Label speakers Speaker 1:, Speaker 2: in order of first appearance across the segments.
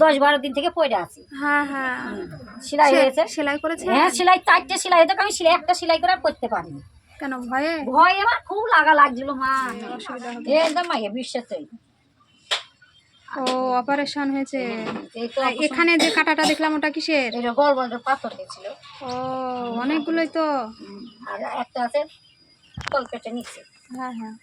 Speaker 1: 10-12 দিন থেকে পড়ে আছি।
Speaker 2: হ্যাঁ হ্যাঁ
Speaker 1: সেলাই হয়েছে।
Speaker 2: সেলাই করেছে?
Speaker 1: হ্যাঁ সেলাই 4টে সেলাই হতো, আমি সেলাই একটা সেলাই করে আর করতে পারিনি।
Speaker 2: কেন ভয়ে?
Speaker 1: ভয় আমার খুব লাগছিল মা, একদম মাইয়া বিশ্বাস চাই।
Speaker 2: ও অপারেশন হয়েছে। এখানে যে কাটাটা দেখলাম ওটা কিসের?
Speaker 1: এটা গলগন্ডের পাথর হয়েছিল।
Speaker 2: ও অনেকগুলোই তো।
Speaker 1: আর একটা আছে তলপেটে নিচে।
Speaker 2: হ্যাঁ হ্যাঁ।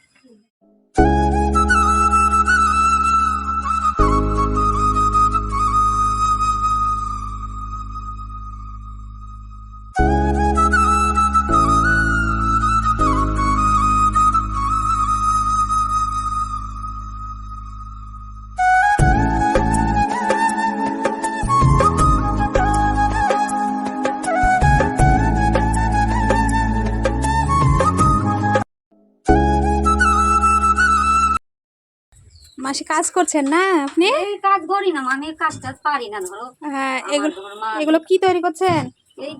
Speaker 2: মাসি কাজ করছেন না আপনি?
Speaker 1: এই কাজ করি না, আমি কাজটা পারি না। ধরো
Speaker 2: হ্যাঁ এগুলো কি তৈরি করছেন?
Speaker 1: এই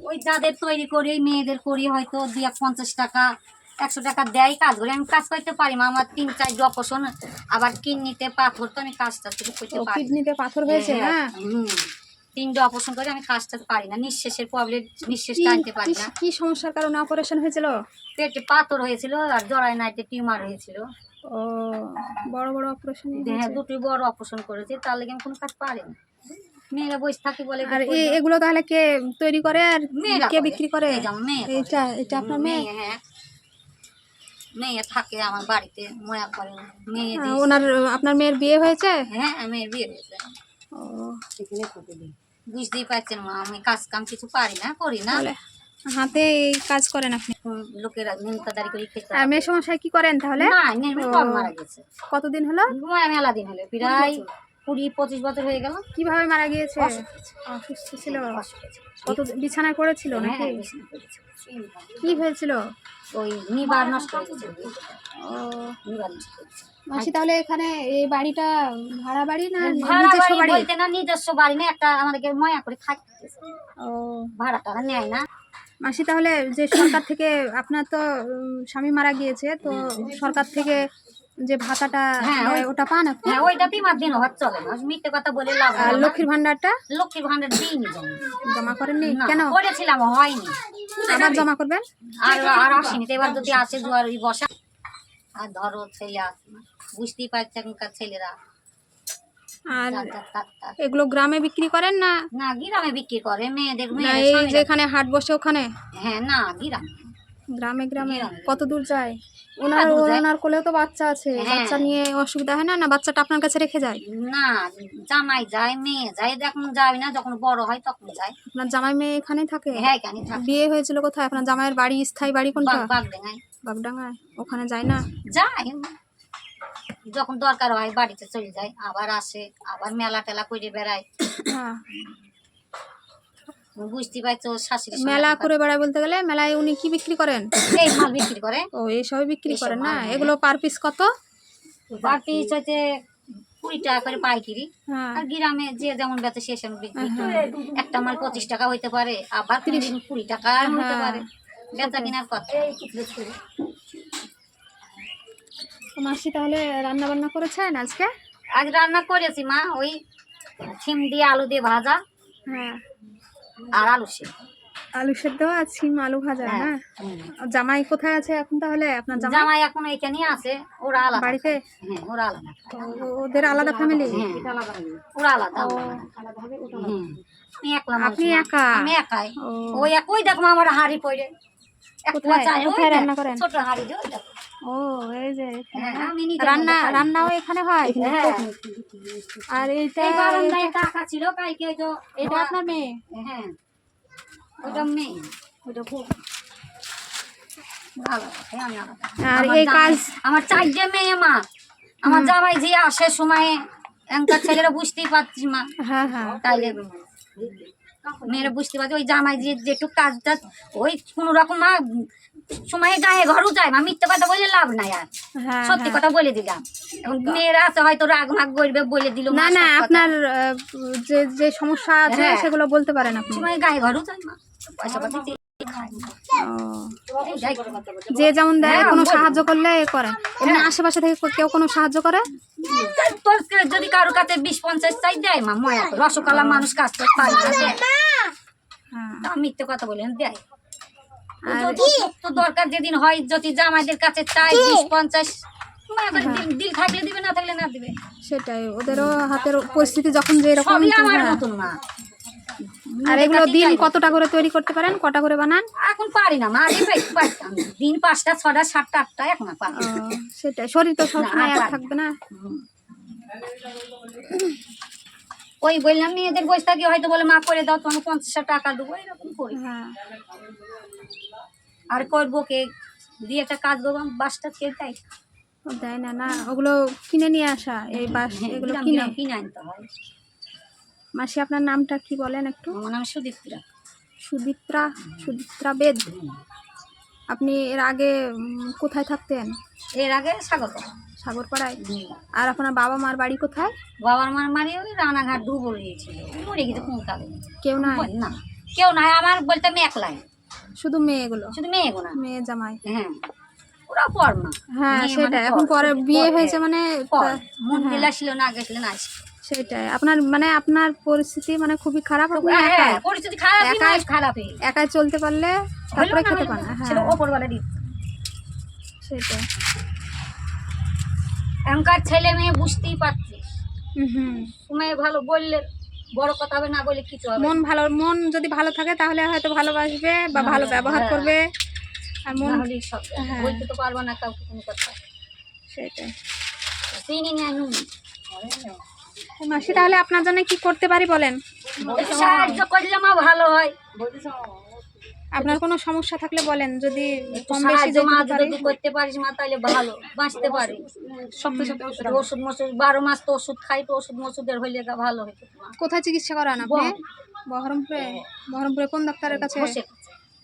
Speaker 1: ওই যাদের তৈরি করি, এই মেয়েদের করি, হয়তো 50 টাকা 100 টাকা দেয় কাজ করি। আমি কাজ করতে পারি না, আমার 3-4 অপারেশন, আবার কিডনিতে পাথর, তো আমি কাজটা থেকে করতে পারি।
Speaker 2: কিডনিতে পাথর হয়েছে না?
Speaker 1: 3টে অপারেশন করে আমি কাজটা পারি না, নিঃশ্বাসের প্রবলেম, নিঃশ্বাস টানতে পারি না।
Speaker 2: কি সমস্যার কারণে অপারেশন হয়েছিল?
Speaker 1: পেটে পাথর হয়েছিল আর জরায়ু নাইতে টিউমার হয়েছিল।
Speaker 2: ও বড় বড় অপারেশন?
Speaker 1: হ্যাঁ 2টি বড় অপারেশন করেছে, তার লাগে আমি কোনো কাজ পারি না। মেয়েরা বসে থাকি বলে।
Speaker 2: আর এগুলো তাহলে কে তৈরি করে আর কে বিক্রি করে? এটা আপনার মেয়ে?
Speaker 1: হ্যাঁ মেয়ে থাকে আমার বাড়িতে, ময়া করে মেয়ে।
Speaker 2: আপনার মেয়ের বিয়ে হয়েছে?
Speaker 1: হ্যাঁ মেয়ের বিয়ে হয়েছে।
Speaker 2: ও
Speaker 1: বুঝতেই পারছেন মা, আমি কাজ কাম কিছু পারি না, করি না,
Speaker 2: হাতে কাজ করেন আপনি?
Speaker 1: লোকেরা নিমতাদারি করে খেতে।
Speaker 2: আর মেয়ের সমস্যায় কি করেন তাহলে?
Speaker 1: না মারা গেছে।
Speaker 2: কতদিন হলো?
Speaker 1: মেলা দিন হলো, প্রায় 20-25 বছর হয়ে গেল।
Speaker 2: কিভাবে মারা গিয়েছে? অসুস্থ ছিল? কত বিছানায় পড়েছিল নাকি? কি হয়েছিল?
Speaker 1: ওই নিবার নষ্ট হয়ে গেছে।
Speaker 2: ও মাসি তাহলে এখানে এই বাড়িটা ভাড়া বাড়ি না
Speaker 1: নিজস্ব বাড়ি? বলতে না নিজস্ব বাড়ি না, একটা আমাদেরকে ময়া করে থাকতে।
Speaker 2: ও
Speaker 1: ভাড়া টাকা নেয় না।
Speaker 2: মাসি তাহলে যে সরকার থেকে, আপনার তো স্বামী মারা গিয়েছে, তো সরকার থেকে যে ভাতাটা ওটা পান আপনি?
Speaker 1: হ্যাঁ ওইটাতেই মাধ্যমে হাত চলে না, মিথ্যে কথা বলে লাভ।
Speaker 2: আর লক্ষ্মীর ভান্ডারটা?
Speaker 1: লক্ষ্মীর ভান্ডার দিইনি,
Speaker 2: জমা করেননি কেন?
Speaker 1: করেছিলাম, হয়নি,
Speaker 2: আবার জমা করবেন?
Speaker 1: আর আসেনি। এবার যদি আসে জোয়ার বসা, আর ধরো ছেলে আসে না, বুঝতেই পারছে এখনকার ছেলেরা।
Speaker 2: আর এগুলো গ্রামে বিক্রি করেন না?
Speaker 1: না গ্রামে বিক্রি করে মেয়েদের।
Speaker 2: এই যেখানে হাট বসে ওখানে?
Speaker 1: হ্যাঁ না
Speaker 2: গ্রামে। কত দূর যায়? ওনার কোলেও তো বাচ্চা আছে, বাচ্চা নিয়ে অসুবিধা হয় না? না বাচ্চাটা আপনার কাছে রেখে যায়?
Speaker 1: না জামাই যায়, মেয়ে যায়, যখন যাবে না, যখন বড় হয় তখন যায়।
Speaker 2: আপনার জামাই মেয়ে এখানেই থাকে?
Speaker 1: হ্যাঁ এখানেই থাকে।
Speaker 2: বিয়ে হয়েছিল কোথায় আপনার জামাইয়ের বাড়ি? স্থায়ী বাড়ি কোনটা?
Speaker 1: বাগডাঙ্গায়।
Speaker 2: ওখানে যায় না?
Speaker 1: যায়, যখন দরকার হয় বাড়িতে চলে যায়, আবার আসে, আবার মেলা টেলা করে বেড়ায়।
Speaker 2: হ্যাঁ
Speaker 1: বুঝতে পারছো, শাশুড়ি
Speaker 2: মেলা করে বেড়ায় বলতে গেলে মেলায় উনি কি বিক্রি করেন?
Speaker 1: এই মাল বিক্রি করে।
Speaker 2: ও এইসবই বিক্রি করেন না? এগুলো পার পিস কত?
Speaker 1: পার পিস হচ্ছে 20 টাকা করে পাইকারি। আর গ্রামে যে যেমন বেচে সে সেমন বিক্রি করে। একটা মাল 25 টাকা হইতে পারে, আবার 20 টাকা হইতে পারে, বেচা কিনার কথা।
Speaker 2: মাসি তাহলে রান্না বান্না করেছেন আজকে?
Speaker 1: আজ রান্না করেছি মা, ওই সিম দিয়ে আলু দিয়ে ভাজা।
Speaker 2: হ্যাঁ
Speaker 1: আর আলু
Speaker 2: সেদ্ধ আর সিম আলু ভাজা। না জামাই কোথায় আছে এখন তাহলে? আপনার
Speaker 1: জামাই এখন এখানেই আছে, ওরা আলাদা
Speaker 2: বাড়িতে?
Speaker 1: হ্যাঁ ওরা আলাদা।
Speaker 2: ওদের আলাদা ফ্যামিলি?
Speaker 1: ওরা আলাদা। আপনি একা? আমি একাই। ওই দেখো আমার হাঁড়ি পড়ে।
Speaker 2: কোথায় রান্না করেন?
Speaker 1: ছোট হাঁড়ি।
Speaker 2: ও এই যে রান্নাও এখানে হয়? আর এইটা
Speaker 1: বারান্দায় টাকা ছিল কালকে,
Speaker 2: এটা আপনার মেয়ে?
Speaker 1: হ্যাঁ ওটা মেয়ে, ওটা খুব ভালো।
Speaker 2: আর এই কাজ
Speaker 1: আমার 4টে মেয়ে মা, আমার জামাই যে আসে সময়ে এখনকার ছেলেরা বুঝতেই পারছি মা।
Speaker 2: হ্যাঁ হ্যাঁ
Speaker 1: তাইলে মেয়েরা বুঝতে পারছে, ওই জামাই যেটুকু কাজটা ওই কোনো রকম মা সময় গায়ে ঘরও যায় মা, মিথ্যে কথা বলে লাভ নাই, আর সত্যি কথা বলে দিলাম। এখন মেয়েরা আছে হয়তো রাগ মাগ করবে বলে দিল।
Speaker 2: না না আপনার যে সমস্যা আছে সেগুলো বলতে পারেন আপনি।
Speaker 1: সময় গায়ে ঘরও যায় মা, পয়সা পাতি খায় না।
Speaker 2: ও,
Speaker 1: এইটাই।
Speaker 2: যে যেমন দেয় কোনো সাহায্য করলে এ করে, এমনি আশেপাশে থেকে কেউ কোনো সাহায্য করে?
Speaker 1: তোর যদি কারো কাছে 20-50 চাই দেয় মা, ময়া রসকালা মানুষ কাজ করতে পারে না, দেয়।
Speaker 2: হ্যাঁ।
Speaker 1: তা মিথ্যে কথা বলেন, দেয়।
Speaker 2: আর
Speaker 1: তো দরকার যেদিন হয়, যদি জামাইদের কাছে চাই 20-50, দিল থাকলে দিবে, না থাকলে না দিবে।
Speaker 2: সেটাই, ওদেরও হাতের পরিস্থিতি যখন যেরকম।
Speaker 1: সবই আমার মতন মা।
Speaker 2: আর এগুলো দিন কতটা করে তৈরি করতে পারেন, কটা করে বানান?
Speaker 1: এখন পারি না মা, আগে পারতাম দিন 5টা 6টা 7টা 8টা, এখন আর পারি না।
Speaker 2: সেটাই, শরীর তো সবসময়
Speaker 1: না,
Speaker 2: এক
Speaker 1: পারি
Speaker 2: থাকবে না।
Speaker 1: ওই বললাম মেয়েদের বসে থাকি, হয়তো বলে মা করে দাও, তোমাকে 50 টাকা দেবো, এরকম করি।
Speaker 2: হ্যাঁ,
Speaker 1: আর করবো কে দিয়ে একটা কাজ দেবো, বাসটা ছেড়ে দেয়।
Speaker 2: ও দেয় না, না ওগুলো কিনে নিয়ে আসা, এই বাস এগুলো কিনে।
Speaker 1: কিনে আনতে হয়।
Speaker 2: মাসি আপনার নামটা কি বলেন একটু?
Speaker 1: আমার নাম সুদীপ্তা।
Speaker 2: সুদীপ্তা, সুদীপ্তা বেদ। আপনি এর আগে কোথায় থাকতেন?
Speaker 1: এর আগে স্বাগত
Speaker 2: সাগরপাড়ায়। আর আপনার বাবা মার বাড়ি কোথায়?
Speaker 1: বাবার মার মারি ওই রানাঘাট ডুবো গিয়েছিল, মরে গেছে কোন কালে।
Speaker 2: কেউ নাই?
Speaker 1: না কেউ নাই, আমার বলতে আমি একলাই,
Speaker 2: শুধু মেয়েগুলো?
Speaker 1: শুধু মেয়েগুলো।
Speaker 2: মেয়ে জামাই?
Speaker 1: হ্যাঁ, ওরা পর মা।
Speaker 2: হ্যাঁ,
Speaker 1: মেয়ে
Speaker 2: সেটাই,
Speaker 1: মানে
Speaker 2: এখন
Speaker 1: পর।
Speaker 2: পরে বিয়ে হয়েছে মানে
Speaker 1: পর। মন গেছিল না গেছিল না আসে।
Speaker 2: সেটাই, আপনার মানে আপনার পরিস্থিতি মানে খুবই খারাপ। আপনি
Speaker 1: হ্যাঁ,
Speaker 2: একাই
Speaker 1: পরিস্থিতি খারাপ, খারাপই।
Speaker 2: একাই চলতে পারলে তারপরে খেতে পান।
Speaker 1: সেটা
Speaker 2: হ্যাঁ,
Speaker 1: ওপরওয়ালা দিত।
Speaker 2: সেটাই।
Speaker 1: এখনকার ছেলে মেয়ে বুঝতেই পারছিস,
Speaker 2: হুম,
Speaker 1: সময় ভালো বললে বড় কথা হবে, না বলে কিছু হবে।
Speaker 2: মন যদি ভালো থাকে তাহলে হয়তো ভালোবাসবে বা ভালো ব্যবহার করবে। আর মন
Speaker 1: না হলে সব বলতে তো পারবো না কাউকে কোনো কথা।
Speaker 2: সেটাই।
Speaker 1: চিনি না আমি।
Speaker 2: মাসি, তাহলে আপনার জন্য কি করতে পারি বলেন?
Speaker 1: একটু সাহায্য করলে মা ভালো হয়।
Speaker 2: আপনার কোনো সমস্যা থাকলে বলেন, যদি
Speaker 1: একটু
Speaker 2: কম বেশি
Speaker 1: সাহায্য মা
Speaker 2: যেতে পারি।
Speaker 1: যদি করতে পারিস মা, তাহলে ভালো বাঁচতে পারি। ওষুধ মশুদ 12 মাস তো ওষুধ খাই, তো ওষুধ মশুদের হইলে ভালো হইতো মা।
Speaker 2: কোথায় চিকিৎসা করান আপনি? বহরমপুরে? বহরমপুরে কোন ডাক্তারের কাছে?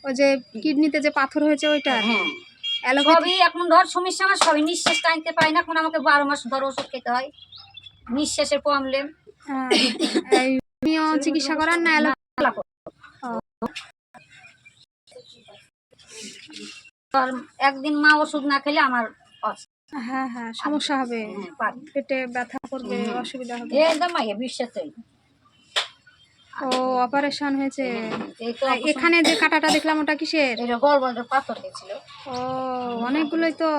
Speaker 2: ওই যে কিডনিতে যে পাথর হয়েছে ওইটা?
Speaker 1: হ্যাঁ,
Speaker 2: অ্যালোপ্যাথি?
Speaker 1: সবই এখন ধর সমস্যা আমার, সবই নিঃশ্বাস টানতে পারি না, এখন আমাকে 12 মাস ধর ওষুধ খেতে হয়, নিঃশ্বাসের প্রবলেম।
Speaker 2: এই চিকিৎসা করান না
Speaker 1: একদিন মা ওষুধ না খেলে আমার
Speaker 2: হ্যাঁ হ্যাঁ সমস্যা হবে, পেটে ব্যথা করবে, অসুবিধা হবে।
Speaker 1: একদম বিশ্বাস
Speaker 2: ও অপারেশন হয়েছে? এখানে যে কাটাটা দেখলাম ওটা কিসের?
Speaker 1: এটা গলগলের পাথর হয়েছিল।
Speaker 2: ও অনেকগুলোই তো।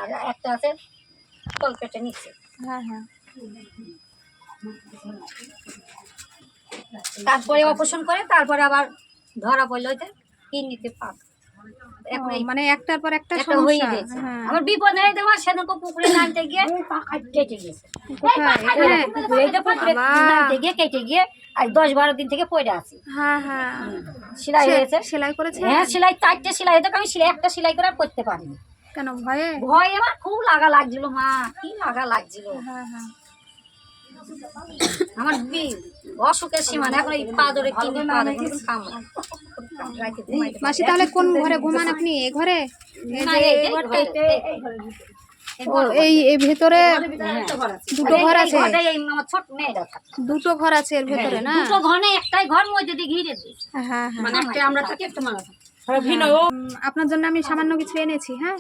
Speaker 1: আর একটা আছে তলপেটে নিচে।
Speaker 2: হ্যাঁ হ্যাঁ।
Speaker 1: তারপরে অপারেশন করে, তারপরে আবার ধরা পড়লো ওইতে কিডনিতে পাথর।
Speaker 2: মানে একটার পর একটা
Speaker 1: হয়ে
Speaker 2: সমস্যা।
Speaker 1: গেছে।
Speaker 2: হ্যাঁ,
Speaker 1: আমার বিপদ নেই তোমার, সেদিনকে পুকুরে নামতে গিয়ে কেটে গেছে।
Speaker 2: কোথায়?
Speaker 1: পুকুরে নামতে গিয়ে কেটে গিয়ে আর 10-12 দিন থেকে পড়ে আছি।
Speaker 2: হ্যাঁ হ্যাঁ।
Speaker 1: সেলাই হয়েছে।
Speaker 2: সেলাই করেছে?
Speaker 1: হ্যাঁ, সেলাই 4টে সেলাই হতো, আমি সেলাই একটা সেলাই করে আর করতে পারিনি।
Speaker 2: কেন? ভয়ে?
Speaker 1: ভয় আমার খুব লাগা লাগছিল মা, কি লাগা লাগছিল।
Speaker 2: হ্যাঁ হ্যাঁ।
Speaker 1: আমার অসুখের সীমানা, এখন এই পা ধরে কিনে পা ধরে কামড়।
Speaker 2: মাসি, তাহলে কোন ঘরে ঘুমান আপনি? এ ঘরে? এই ভেতরে দুটো ঘর আছে? দুটো ঘর আছে এর ভেতরে না?
Speaker 1: দুটো ঘরে একটাই ঘর, মধ্যে দিয়ে ঘিরে দিয়েছে।
Speaker 2: হ্যাঁ হ্যাঁ।
Speaker 1: মানে একটা আমরা থাকি, একটা মারা থাকি।
Speaker 2: আপনার জন্য আমি সামান্য কিছু এনেছি। হ্যাঁ,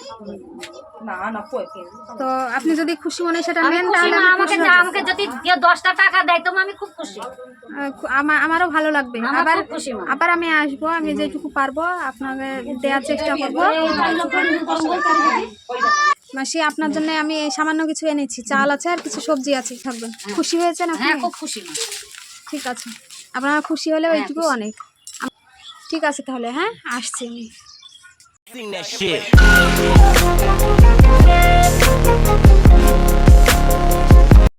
Speaker 2: তো আপনি যদি খুশি মনে সেটা নেন তাহলে
Speaker 1: আমাকে যদি 10টা টাকা দেয় তো আমি খুব খুশি।
Speaker 2: আমারও ভালো লাগবে। আবার
Speaker 1: খুশি
Speaker 2: আবার আমি আসবো, আমি যেটুকু পারবো আপনাকে দেওয়ার চেষ্টা করবো। মাসি, আপনার জন্য আমি সামান্য কিছু এনেছি, চাল আছে আর কিছু সবজি আছে, থাকবেন। খুশি হয়েছেন আপনি?
Speaker 1: হ্যাঁ, খুব খুশি।
Speaker 2: ঠিক আছে, আপনারা খুশি হলে ওইটুকু অনেক। ঠিক আছে তাহলে, হ্যাঁ আসছি আমি।